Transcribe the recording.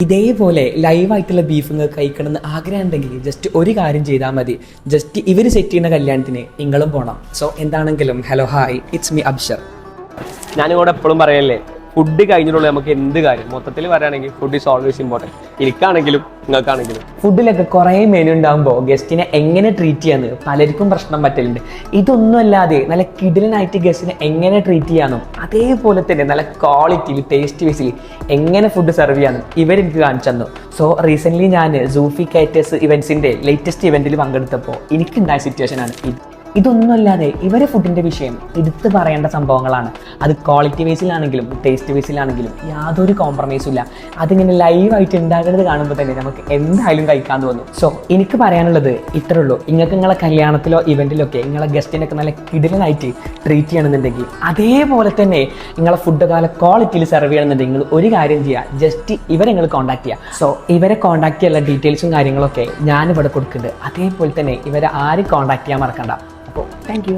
ഇതേപോലെ ലൈവായിട്ടുള്ള ബീഫ് നിങ്ങൾക്ക് കഴിക്കണമെന്ന് ആഗ്രഹം ഉണ്ടെങ്കിൽ ജസ്റ്റ് ഒരു കാര്യം ചെയ്താൽ മതി. ജസ്റ്റ് ഇവർ സെറ്റ് ചെയ്യുന്ന കല്യാണത്തിന് നിങ്ങളും പോകണം. സോ എന്താണെങ്കിലും hello hi, it's me Abshar. ഞാനിവിടെ എപ്പോഴും പറയല്ലേ, ഫുഡ് കഴിഞ്ഞിട്ടുള്ളൂ നമുക്ക് എന്ത് കാര്യം. മൊത്തത്തിൽ പറയുകയാണെങ്കിൽ ഫുഡ് ഈസ് ഓൾവേസ് ഇമ്പോർട്ടൻറ്റ്. എനിക്കാണെങ്കിലും നിങ്ങൾക്കാണെങ്കിലും. ഫുഡിലൊക്കെ കുറേ മെനു ഉണ്ടാകുമ്പോൾ ഗസ്റ്റിനെ എങ്ങനെ ട്രീറ്റ് ചെയ്യാന്ന് പലർക്കും പ്രശ്നം പറ്റലുണ്ട്. ഇതൊന്നും അല്ലാതെ നല്ല കിടിലനായിട്ട് ഗസ്റ്റിനെ എങ്ങനെ ട്രീറ്റ് ചെയ്യാനും അതേപോലെ തന്നെ നല്ല ക്വാളിറ്റിയിൽ ടേസ്റ്റ് വൈസിൽ എങ്ങനെ ഫുഡ് സെർവ് ചെയ്യാനും ഇവരെനിക്ക് കാണിച്ചു തന്നു. സോ റീസെൻ്റ്ലി ഞാൻ സൂഫി കാറ്റേഴ്സ് ഇവൻസിൻ്റെ ലേറ്റസ്റ്റ് ഇവൻറ്റിൽ പങ്കെടുത്തപ്പോൾ എനിക്കുണ്ടായ സിറ്റുവേഷനാണ് ഇത്. ഇതൊന്നുമല്ലാതെ ഇവരെ ഫുഡിൻ്റെ വിഷയം എടുത്ത് പറയേണ്ട സംഭവങ്ങളാണ്. അത് ക്വാളിറ്റി വൈസിലാണെങ്കിലും ടേസ്റ്റ് വൈസിലാണെങ്കിലും യാതൊരു കോംപ്രമൈസും ഇല്ല. അതിങ്ങനെ ലൈവായിട്ട് ഉണ്ടാകുന്നത് കാണുമ്പോൾ തന്നെ നമുക്ക് എന്തായാലും കഴിക്കാൻ തോന്നും. സോ എനിക്ക് പറയാനുള്ളത് ഇത്രേ ഉള്ളൂ. നിങ്ങൾക്ക് നിങ്ങളെ കല്യാണത്തിലോ ഇവൻറ്റിലൊക്കെ നിങ്ങളെ ഗസ്റ്റിനൊക്കെ നല്ല കിടിലനായിട്ട് ട്രീറ്റ് ചെയ്യണമെന്നുണ്ടെങ്കിൽ അതേപോലെ തന്നെ നിങ്ങളെ ഫുഡ് നല്ല ക്വാളിറ്റിയിൽ സെർവ് ചെയ്യണമെന്നുണ്ടെങ്കിൽ നിങ്ങൾ ഒരു കാര്യം ചെയ്യുക, ജസ്റ്റ് ഇവരെ നിങ്ങൾ കോൺടാക്ട് ചെയ്യുക. സോ ഇവരെ കോൺടാക്ട് ചെയ്യാനുള്ള ഡീറ്റെയിൽസും കാര്യങ്ങളൊക്കെ ഞാനിവിടെ കൊടുക്കുന്നുണ്ട്. അതേപോലെ തന്നെ ഇവരെ ആരും കോൺടാക്ട് ചെയ്യാൻ മറക്കണ്ട. അപ്പോൾ താങ്ക് യു.